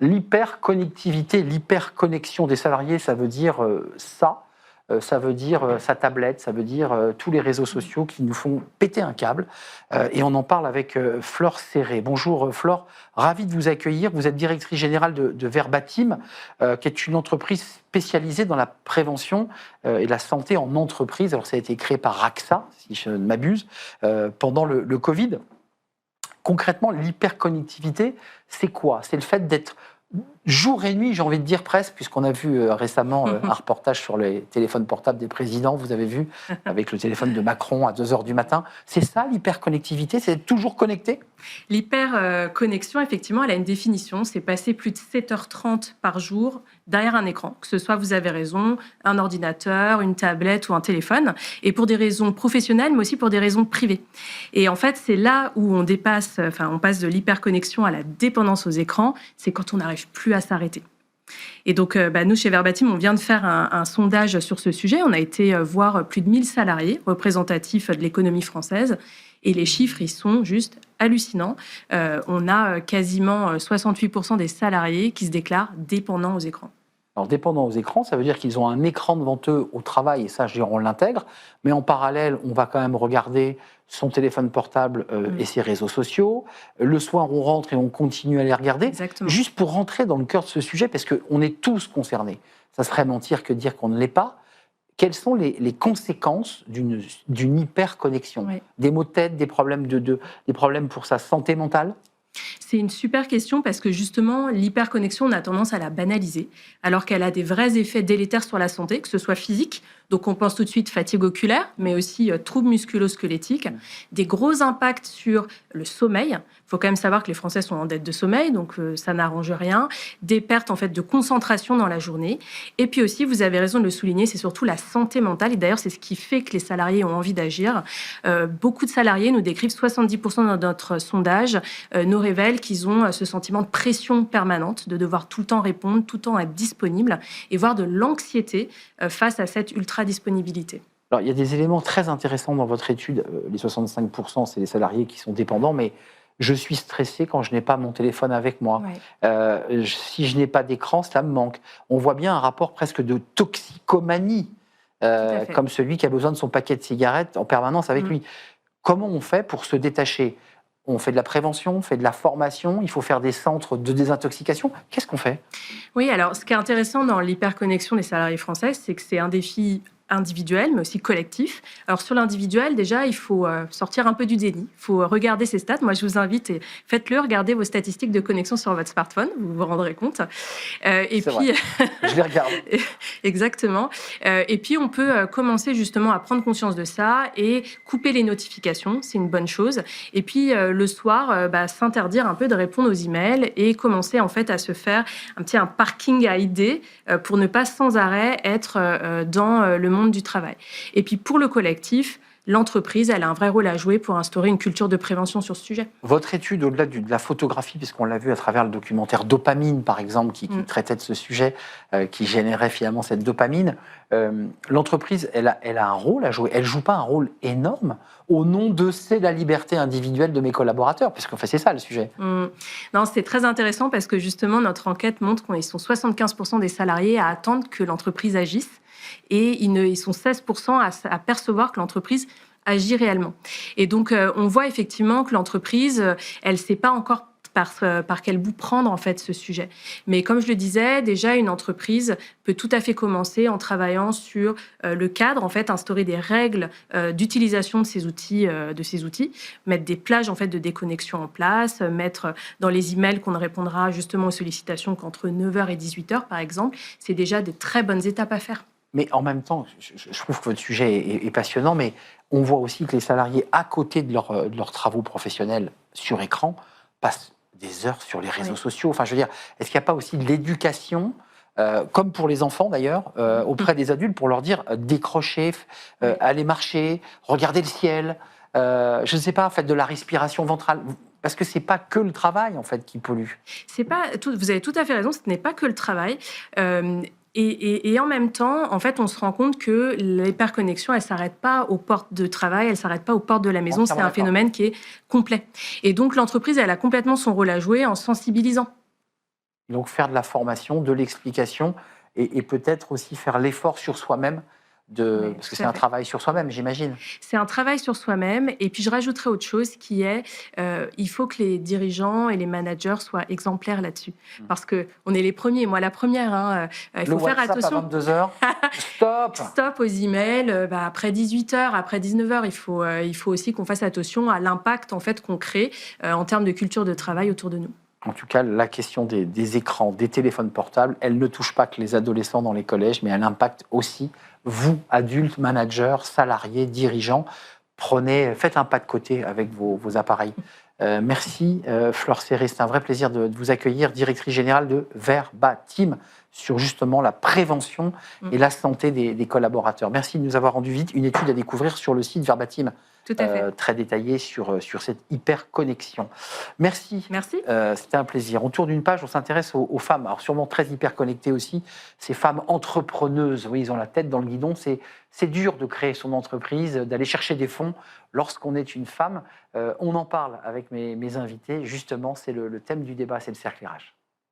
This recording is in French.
L'hyperconnectivité, l'hyperconnexion des salariés, ça veut dire ça veut dire sa tablette, ça veut dire tous les réseaux sociaux qui nous font péter un câble. Et on en parle avec Flore Serré. Bonjour Flore, ravi de vous accueillir. Vous êtes directrice générale de Verbatim, qui est une entreprise spécialisée dans la prévention et la santé en entreprise. Alors ça a été créé par AXA, si je ne m'abuse, pendant le Covid. Concrètement, l'hyperconnectivité, c'est quoi? C'est le fait d'être jour et nuit, j'ai envie de dire presque, puisqu'on a vu récemment un reportage sur les téléphones portables des présidents, vous avez vu, avec le téléphone de Macron à 2h du matin. C'est ça l'hyperconnectivité, c'est être toujours connecté? L'hyperconnexion, effectivement, elle a une définition, c'est passer plus de 7h30 par jour derrière un écran, que ce soit, vous avez raison, un ordinateur, une tablette ou un téléphone, et pour des raisons professionnelles, mais aussi pour des raisons privées. Et en fait, c'est là où on passe de l'hyperconnexion à la dépendance aux écrans, c'est quand on n'arrive plus à s'arrêter. Et donc, nous, chez Verbatim, on vient de faire un sondage sur ce sujet. On a été voir plus de 1000 salariés représentatifs de l'économie française. Et les chiffres, ils sont juste hallucinants. On a quasiment 68% des salariés qui se déclarent dépendants aux écrans. Alors, dépendants aux écrans, ça veut dire qu'ils ont un écran devant eux au travail, et ça, je dirais, on l'intègre. Mais en parallèle, on va quand même regarder son téléphone portable et ses réseaux sociaux. Le soir, on rentre et on continue à les regarder. Exactement. Juste pour rentrer dans le cœur de ce sujet, parce qu'on est tous concernés. Ça serait mentir que dire qu'on ne l'est pas. Quelles sont les conséquences d'une hyperconnexion? Des maux de tête, des problèmes, des problèmes pour sa santé mentale? C'est une super question parce que justement, l'hyperconnexion, on a tendance à la banaliser, alors qu'elle a des vrais effets délétères sur la santé, que ce soit physique, donc on pense tout de suite fatigue oculaire, mais aussi troubles musculo-squelettiques, des gros impacts sur le sommeil. Il faut quand même savoir que les Français sont en dette de sommeil, donc ça n'arrange rien. Des pertes en fait de concentration dans la journée. Et puis aussi, vous avez raison de le souligner, c'est surtout la santé mentale. Et d'ailleurs, c'est ce qui fait que les salariés ont envie d'agir. Beaucoup de salariés nous décrivent, 70% dans notre sondage, nous révèlent qu'ils ont ce sentiment de pression permanente, de devoir tout le temps répondre, tout le temps être disponible, et voire de l'anxiété face à cette ultra-disponibilité. Alors, il y a des éléments très intéressants dans votre étude. Les 65%, c'est les salariés qui sont dépendants, mais je suis stressé quand je n'ai pas mon téléphone avec moi. Si je n'ai pas d'écran, cela me manque. On voit bien un rapport presque de toxicomanie, comme celui qui a besoin de son paquet de cigarettes en permanence avec lui. Comment on fait pour se détacher? On fait de la prévention, on fait de la formation, il faut faire des centres de désintoxication. Qu'est-ce qu'on fait? Oui, alors ce qui est intéressant dans l'hyperconnexion des salariés français, c'est que c'est un défi individuel, mais aussi collectif. Alors sur l'individuel, déjà, il faut sortir un peu du déni. Il faut regarder ses stats. Moi, je vous invite, et faites-le, regardez vos statistiques de connexion sur votre smartphone, vous vous rendrez compte. Et puis, je les regarde. Exactement. Et puis, on peut commencer justement à prendre conscience de ça et couper les notifications, c'est une bonne chose. Et puis, le soir, s'interdire un peu de répondre aux emails et commencer en fait à se faire un parking à idées pour ne pas sans arrêt être dans le monde du travail. Et puis pour le collectif, l'entreprise, elle a un vrai rôle à jouer pour instaurer une culture de prévention sur ce sujet. Votre étude, au-delà de la photographie, puisqu'on l'a vu à travers le documentaire Dopamine, par exemple, qui traitait de ce sujet, qui générait finalement cette dopamine, l'entreprise, elle a un rôle à jouer. Elle ne joue pas un rôle énorme au nom de c'est la liberté individuelle de mes collaborateurs, puisqu'en fait, c'est ça le sujet. Non, c'est très intéressant parce que justement, notre enquête montre qu'ils sont 75% des salariés à attendre que l'entreprise agisse. Et ils sont 16% à percevoir que l'entreprise agit réellement. Et donc, on voit effectivement que l'entreprise, elle ne sait pas encore par quel bout prendre en fait ce sujet. Mais comme je le disais, déjà une entreprise peut tout à fait commencer en travaillant sur le cadre, en fait, instaurer des règles d'utilisation de ces outils, mettre des plages en fait de déconnexion en place, mettre dans les emails qu'on ne répondra justement aux sollicitations qu'entre 9h et 18h par exemple. C'est déjà des très bonnes étapes à faire. Mais en même temps, je trouve que votre sujet est passionnant, mais on voit aussi que les salariés, à côté de leurs travaux professionnels sur écran, passent des heures sur les réseaux sociaux. Enfin, je veux dire, est-ce qu'il n'y a pas aussi de l'éducation, comme pour les enfants d'ailleurs, auprès des adultes, pour leur dire décrochez, allez marcher, regardez le ciel, je ne sais pas, faites de la respiration ventrale. Parce que c'est pas que le travail en fait qui pollue. Vous avez tout à fait raison, ce n'est pas que le travail. Et en même temps, en fait, on se rend compte que l'hyperconnexion, elle ne s'arrête pas aux portes de travail, elle ne s'arrête pas aux portes de la maison. C'est un phénomène qui est complet. Et donc, l'entreprise, elle a complètement son rôle à jouer en sensibilisant. Donc faire de la formation, de l'explication et peut-être aussi faire l'effort sur soi-même, Oui, parce que tout c'est à un fait. travail sur soi-même, j'imagine. C'est un travail sur soi-même. Et puis, je rajouterais autre chose qui est, il faut que les dirigeants et les managers soient exemplaires là-dessus. Mm. Parce qu'on est les premiers, moi la première, hein, il Le faut faire WhatsApp à attention. 22h, stop. Stop aux emails, après 18 heures, après 19 heures, il faut aussi qu'on fasse attention à l'impact en fait qu'on crée en termes de culture de travail autour de nous. En tout cas, la question des écrans, des téléphones portables, elle ne touche pas que les adolescents dans les collèges, mais elle impacte aussi vous, adultes, managers, salariés, dirigeants. Faites un pas de côté avec vos appareils. Merci, Flore Serré. C'est un vrai plaisir de vous accueillir, directrice générale de Verbatim, sur justement la prévention et la santé des collaborateurs. Merci de nous avoir rendu vite une étude à découvrir sur le site Verbatim, Tout à fait. très détaillée sur cette hyperconnexion. Merci. Merci. C'était un plaisir. On tourne une page, on s'intéresse aux femmes, alors sûrement très hyper connectées aussi, ces femmes entrepreneuses. Oui, ils ont la tête dans le guidon. C'est dur de créer son entreprise, d'aller chercher des fonds lorsqu'on est une femme. On en parle avec mes invités. Justement, c'est le thème du débat, c'est le cercle RH.